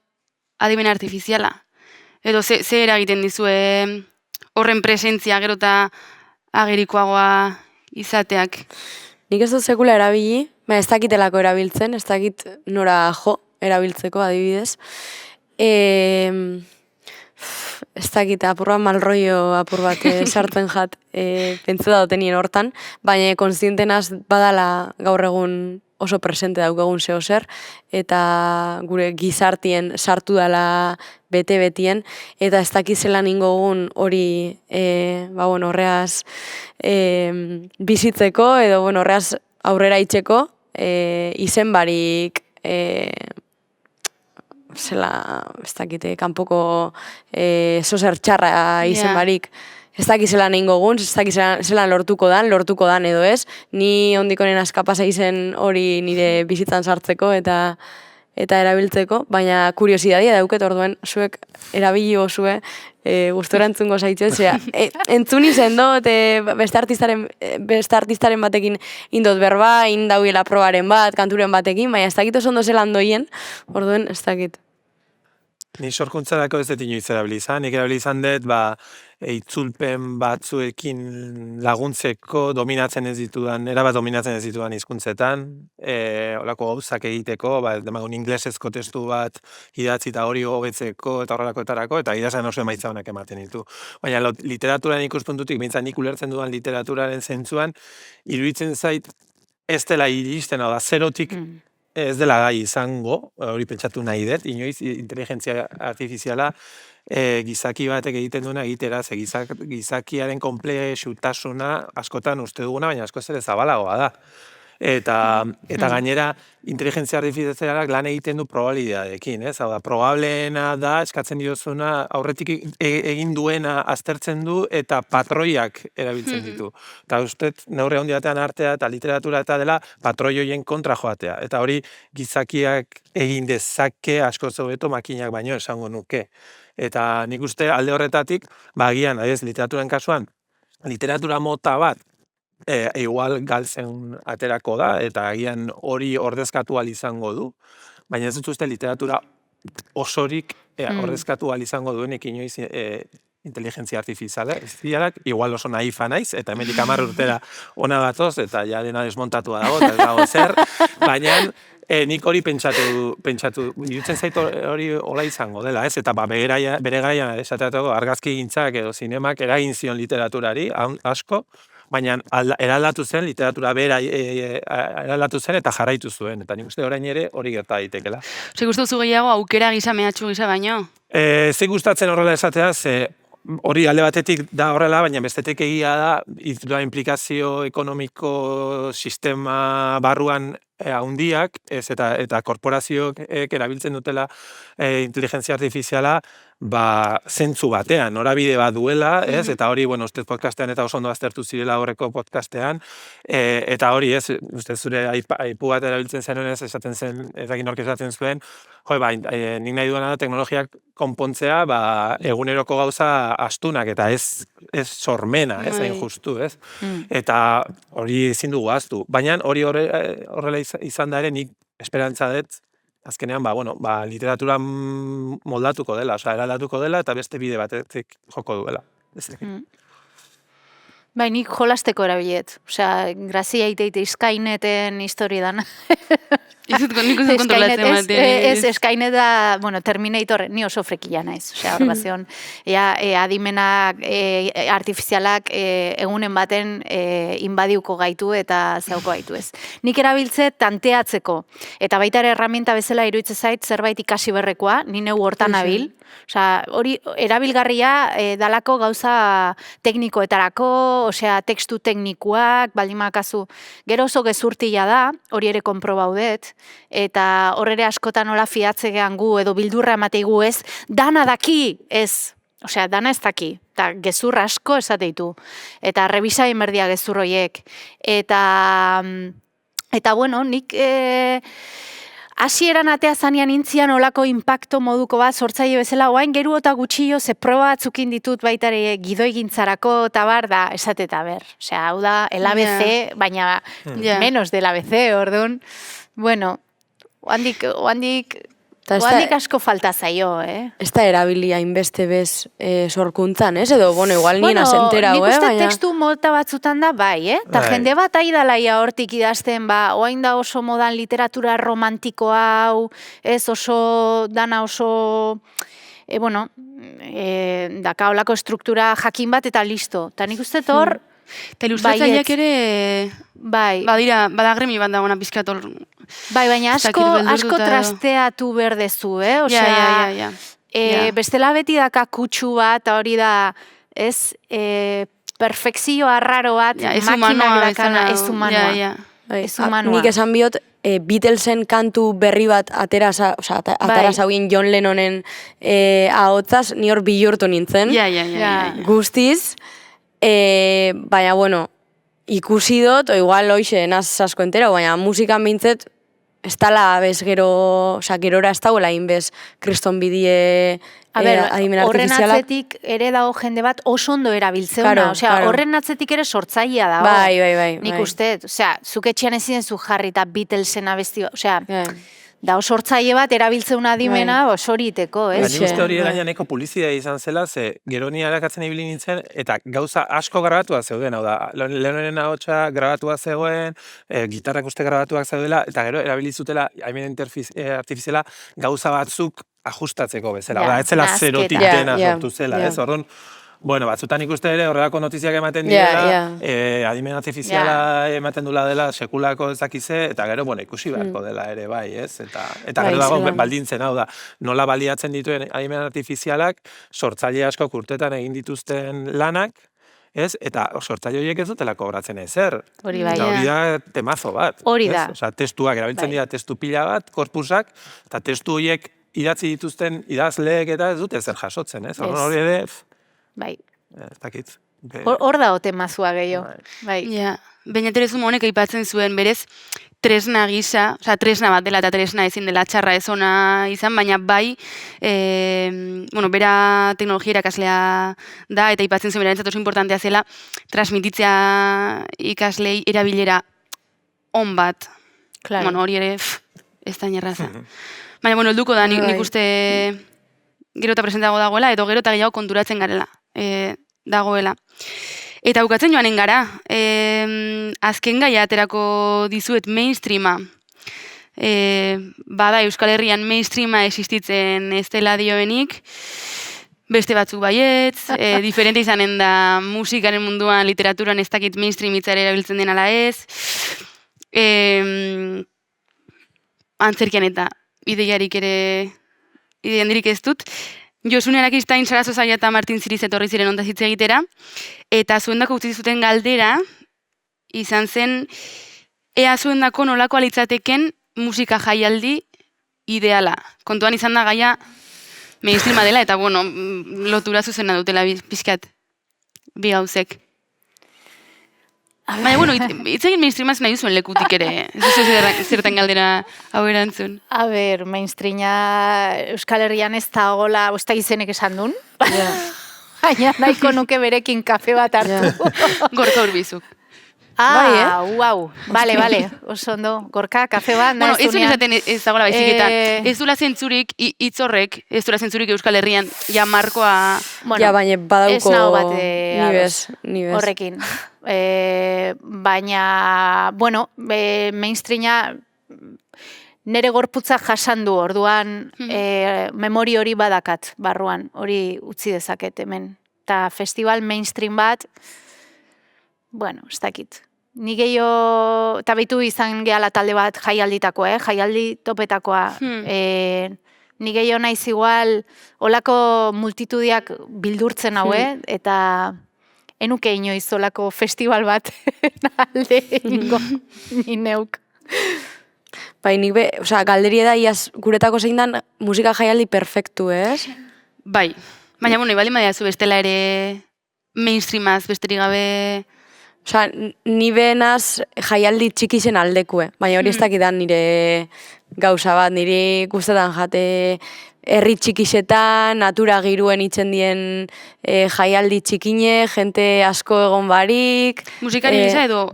adimen artifiziala. Edo ze eragiten dizue horren presentzia gero eta agerikoagoa izateak. Nik ez dut sekula erabili, ez dakitelako erabiltzen, ez dakit nora jo erabiltzeko adibidez. Ez dakit apur bat malroio apur bat sartzen jat pentsu da dotenien hortan, baina konstientenaz badala gaur egun oso presente daukagun zeo zer, eta gure gizartien sartu dala bete-betien, eta ez dakit zelan ingogun hori horreaz bizitzeko, edo horreaz aurrera itxeko, izen barik zela, ez dakite, kanpoko zozer txarra izen barik, ez dakit zelan egin gogun, ez dakit zelan lortuko dan edo ez, ni ondikonen askapasa izen hori nire bizitzan sartzeko eta erabiltzeko, baina kuriosidadia dauket orduan, zuek erabili gozue, gustora entzungo zaitzen, entzun izen dut, beste artistaren batekin indot berba, indauiela probaren bat, kanturen batekin, baina ez dakit oso ondo zelan doien, orduan ez dakit. Ni sorkuntzarako ez dut inoiz erabilizan, nik erabilizan dut, itzulpen batzuekin laguntzeko erabat dominatzen ez ditudan hizkuntzetan, holako gauzak egiteko, demagun inglesezko testu bat idatzi eta hori hobetzeko eta horrelakoetarako, eta idazan oso emaitza honak ematen ditu. Baina literaturaren ikuspuntutik, behintzat nik ulertzen dudan literaturaren zentzuan, iruditzen zait ez dela iristen, hau da, zerotik ez dela gai izango, hori pentsatu nahi dut, inoiz inteligentzia artifiziala gizaki batek egiten duena egitera, gizakiaren konplexutasuna askotan uste duguna, baina askoz ere zabalagoa da. Eta gainera, inteligentzia artifizialak lan egiten du probabilidadeekin, ez? Hau da, probableena da, eskatzen diozuna, aurretik egin duena aztertzen du eta patroiak erabiltzen ditu. Eta uste, neurri handi batean artea eta literatura eta dela patroioien kontra joatea. Eta hori gizakiak egin dezake asko hobeto makinak baino esango nuke. Eta nik uste alde horretatik, agian, literaturan kasuan, literatura mota bat, igual galtzen aterako da, eta agian hori ordezkatu izango du, baina ez dut uste literatura osorik ordezkatu izango duenik inoiz inteligentzia artifizialak, igual oso naifa naiz, eta hemendik 10 urtera ona gatoz, eta ja dena desmontatua dago, eta ez dago zer, baina nik hori pentsatu, irutzen zait hori hola izango dela, ez? Eta bere garaian esateatuko argazki gintzak edo zinemak eragin zion literaturari, asko, baina eraldatu zen, literatura bera eraldatu zen eta jarraitu zuen. Eta nik uste orain ere hori gerta daitekela. Zer gustuzu gehiago aukera gisa mehatxu gisa baino? Ze gustatzen horrela esatea, hori alde batetik da horrela, baina bestetik egia da, implikazio ekonomiko sistema barruan handiak, eta korporazioek erabiltzen dutela inteligentzia artifiziala zentzu batean, norabide bat duela, ez? Eta hori, bueno, ustez podcastean eta oso ondo aztertu zirela horreko podcastean, eta hori, ez, ustez zure aipu bat erabiltzen zenuen, ez, esaten zen, ezagin nork esaten zuen, nik nahi duena da teknologiak konpontzea, eguneroko gauza astunak, eta ez sormena, ez, hain justu, ez? Eta hori ezin dugu ahaztu. Baina hori horrela izan da ere, nik esperantza dut, azkenean, literatura moldatuko dela, eraldatuko dela, eta beste bide batetik joko duela. Bai, nik jolasteko erabilet. Osea, grazia iteite Skyneten histori dana. Nik uste kontrolatzen bat. Ez, Skynet da, bueno, Terminator, ni oso frekila naiz. Osea, hor bazion, adimenak artifizialak egunen baten inbadiuko gaitu eta zeuko gaitu ez. Nik erabiltze tanteatzeko. Eta baita ere herramienta bezala iruditzen zait zerbait ikasi berrekoa, ni neu hortan nabil. Osea, hori erabilgarria dalako gauza teknikoetarako, osea, tekstu teknikoak, baldimakazu, gero oso gezurtia da, hori ere konprobaudet, eta horre askotan hola fiatzegean gu, edo bildurra emateigu ez, dana daki ez, osea, dana ez daki, eta gezur asko esateitu, eta rebisain berdia gezur hoiek, eta bueno, nik hasieran atea zanean intzian olako impacto moduko bat sortzaile bezala, oain geru eta gutxio ze proba atzukin ditut baitare gidoi gintzarako eta bar da esateta ber. Osea, hau da el ABC, baina menos del ABC, orduan. Bueno, oandik asko falta zaio, Ez da erabilia inbeste bez sorkuntzan, ez? Edo, igual nien asentera, nik uste tekstu mota batzutan da, bai, eta jende bat aidalaia hortik idazten, oain da oso modan literatura romantiko hau, ez oso, dana oso, daka olako estruktura jakin bat eta listo. Eta nik uste hor, eta ilustratzaileak ere, bada gremi bat dagoena pizkator. Bai, baina asko trasteatu berdezu, Osea, bestela beti daka kutsu bat, hori da, ez, perfekzio arraro bat, makinak dakana, ez humanoa. Nik esan biot, Beatlesen kantu berri bat atara zauen John Lennonen ahotzaz, ni hor bihurtu nintzen, guztiz, baina, ikusi dut, igual hoxe naz asko entera, baina musikan bintzet, ez tala bez gerora ez dagoela inbez kriston bidie adimen horren artifizialak. atzetik ere dago jende bat oso ondo erabiltzeuna, horren atzetik ere sortzailea dago. Bai. Nik uste, zuk etxean ezin zu jarri eta Beatlesen abesti, da sortzaile bat erabiltzeuna adimena soriteko, ez? Nik uste hori gaineaneko publizidea izan zela, ze gero ni arakatzen ibili nintzen, eta gauza asko grabatua zeuden, hau da, Lennonen ahotsa grabatua zegoen, gitarrak uste grabatuak zeudela, eta gero erabilizutela adimen artifiziala gauza batzuk ajustatzeko bezala, hau da, ez zela zerotik dena sortu zela, ez? Orduan, batzutan ikuste ere horrelako notiziak ematen direla, adimen artifiziala ematen dula dela sekulako ezakize, eta gero, ikusi beharko dela ere bai, ez? Eta gero dago baldintzen, hau da, nola baliatzen dituen adimen artifizialak, sortzaile asko urtetan egin dituzten lanak, ez? Eta sortzaile horiek ez dutela kobratzen ezer. Hori bai. Hori da temazo bat. Hori da. Osa, testuak, erabiltzen dira testu pila bat, korpusak, eta testu horiek idatzi dituzten idazleek eta ez dute zer jasotzen, ez? Hori ere, bai. Ez dakit. Hor da temazua gehiago. Bai. Baina Terezuma honek aipatzen zuen berez, tresna gisa, tresna bat dela eta tresna ezin dela txarra ez ona izan, baina bai, bera teknologia irakaslea da, eta aipatzen zuen berarentzat oso importantea zela, transmititzea ikaslei erabilera on bat. Hori ere, ez da inerraza. Baina, helduko da, nik uste gero eta presentago dagoela, edo gero eta gehiago konturatzen garela dagoela. Eta bukatzen joanen gara, azken gaia aterako dizuet mainstreama. Bada Euskal Herrian mainstreama existitzen ez dela dioenik, beste batzuk baietz, diferente izanen da musikaren munduan, literaturan ez dakit mainstream hitzare erabiltzen den ala ez, antzerkian eta ideiarik ere ideiandirik ez dut. Josune Arakistain, Sarazo Zaila eta Martin Ziriz etorri ziren ondaz hitz egitera, eta zuendako utzi zuten galdera izan zen ea zuen dako nolako alitzateken musika jaialdi ideala. Kontuan izan da gaia mainstreama dela, eta bueno, lotura zuzena dutela pixkat bi gauzek. Baina, bueno, itzegin mainstreamaz nahi duzuen lekutik ere. Ez duzu zertan galdera hau erantzun. A ber, mainstreama Euskal Herrian ez da gola, ez da izenek esan duen. Baina nahiko nuke berekin kafe bat hartu. Gorka urbizuk. Uau, bale, oso ondo, Gorka, kafe bat, bueno, ez duen esaten ez dagoela baizik eta ez dula zentzurik, hitz horrek, ez dula zentzurik Euskal Herrian, ja markoa... Bueno, ja, baina badauko... Ez nago bat nibez. Horrekin. Baina, bueno, mainstreama nere gorputza jasandu, orduan memori hori badakat barruan, hori utzi dezaket hemen. Eta festival mainstream bat, bueno, ez dakit. Ni gehiago, eta behitu izan gehala talde bat jaialditakoa, jaialdi topetakoa. Ni gehiago naiz igual, olako multitudiak bildurtzen hau, eta enuke inoiz olako festival bat alde ingo, ni neuk. Bai, nik galderie da iaz guretako zein dan musika jaialdi perfektu, ez? Bai, baina, bueno, ibali madiazu bestela ere mainstreamaz besterik gabe... Ni benaz jaialdi txikizen aldekue, baina hori ez dakidan nire gauza bat, nire guztetan jate herri txikisetan, natura giruen itzen dien jaialdi txikine, jente asko egon barik. Musikari gisa edo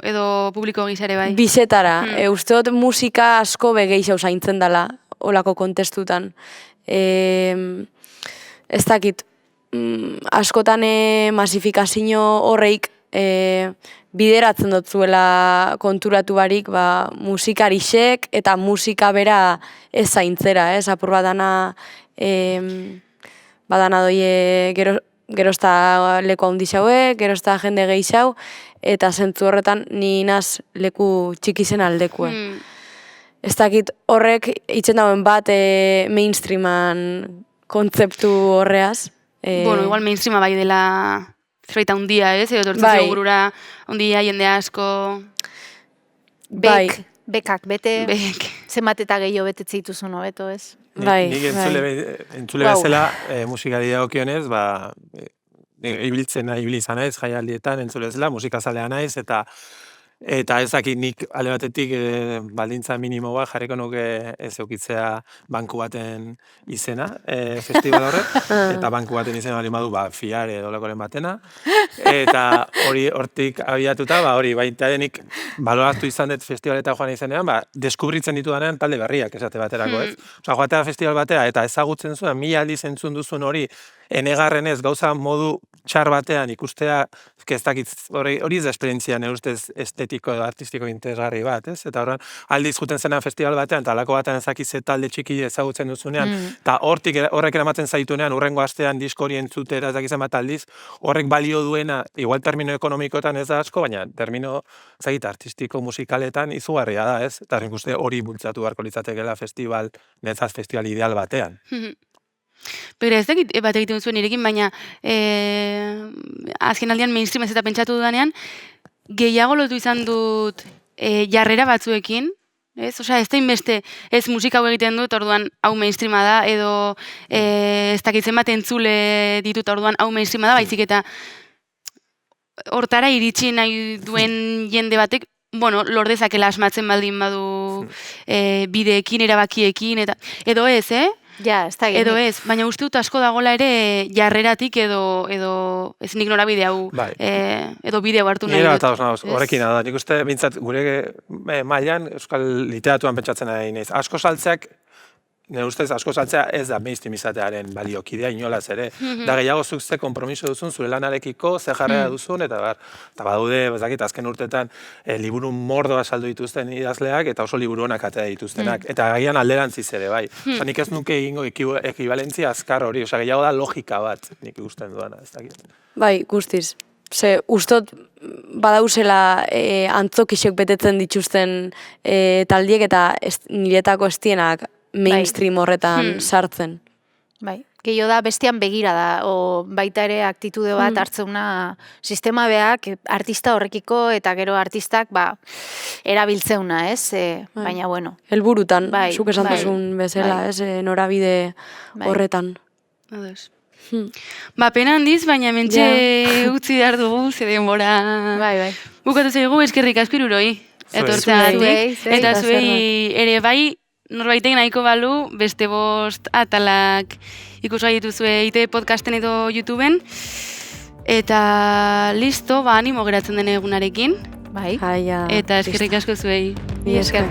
publiko gisa ere bai? Bizetara, usteot musika asko begeixau zaintzen dela, olako kontestutan. Ez dakit, askotan masifikazio horreik bideratzen dut zuela konturatu barik musikarisek eta musika bera ez zaintzera, apur badana doie gerozta leku handi xaue, gerozta jende gehi xau, eta zentzu horretan ni naz leku txikizen aldekue. Ez dakit horrek itzen dauen bat mainstreaman kontzeptu horreaz. Bueno, igual mainstreama bai dela... Zerbait handia, ez? Edo tortzizio gurura handia, jende asko... Bekak, bete... Zenbat eta gehiago betetze dituzun hobeto, ez? Nik entzule bezala musikari dagokionez, ibili izan naiz jaialdietan entzule bezala, musikazalea naiz, eta ez dakit nik ale batetik baldintza minimo bat jarriko nuke ez eukitzea banku baten izena, festival horrek, eta banku baten izena bali madu, fiare dolakoren batena, eta hori hortik abiatuta, hori baita denik baloratu izan dut festivaleta joan izenean, deskubritzen ditudanean talde berriak esate baterako, ez? Osa, joatea festival batera, eta ezagutzen zuen, 1000 aldiz entzun duzun hori, enegarren ez, gauza modu txar batean ikustea, ez dakit, hori ez da esperientzia, nire ustez estetiko edo artistiko interesgarri bat, ez? Eta aldiz juten zenean festival batean, eta alako batean ezakize talde txiki ezagutzen duzunean, eta horrek eramaten zaitunean, urrengo astean disko hori entzutera ezakizen bat aldiz, horrek balio duena, igual termino ekonomikoetan ez da asko, baina termino artistiko musikaletan izugarria da, ez? Eta nik uste hori bultzatu beharko litzatekeela festival, netzaz festival ideal batean. Pero ez dakit bat egiten zuen nirekin, baina azken aldean mainstream ez eta pentsatu dudanean, gehiago lotu izan dut jarrera batzuekin, ez? Osea, ez da inbeste, ez musika hau egiten dut, orduan hau mainstreama da, edo ez dakitzen bat entzule ditut, orduan hau mainstreama da, baizik eta hortara iritsi nahi duen jende batek, bueno, lordezakela asmatzen baldin badu bideekin, erabakiekin, edo ez, Ja, ez da edo ez, baina uste dut asko dagoela ere jarreratik edo ez nik norabide hau, edo bideo hartu nahi dut. Horrekin da, nik uste bintzat gure mailan euskal literaturan pentsatzen nahi naiz. Asko saltzeak, nire ustez asko saltzea ez da mainstream izatearen baliokidea inolaz ere. Da gehiago zuk ze konpromiso duzun, zure lanarekiko, ze jarrera duzun, eta badude, azken urtetan, liburu mordoa saldu dituzten idazleak, eta oso liburu honak atea dituztenak. Eta gaian alderantziz ere, bai. Nik ez nuke egingo ekibalentzia azkar hori, gehiago da logika bat, nik ikusten duana, ez dakit. Bai, guztiz. Ze, ustot badauzela antzokixek betetzen dituzten taldiek eta niretako estienak mainstream horretan sartzen. Bai. Gehiago da bestian begira da, o baita ere aktitude bat hartzeuna sistema beak artista horrekiko eta gero artistak erabiltzeuna, ez? Baina, bueno. Helburutan, zuk esan duzun bezala, bai. ez? Norabide horretan. Ados. Pena handiz, baina mentxe utzi behar dugu, ze denbora... Bai. Bukatu zaigu, eskerrik asko iruroi. Etortzeagatik. Eta zuei ere bai, norbaitekin nahiko balu, beste 5 atalak ikusgai dituzue IT podcasten edo YouTubeen. Eta listo, animo geratzen den egunarekin. Bai. Eta eskerrik asko zuei. Esker.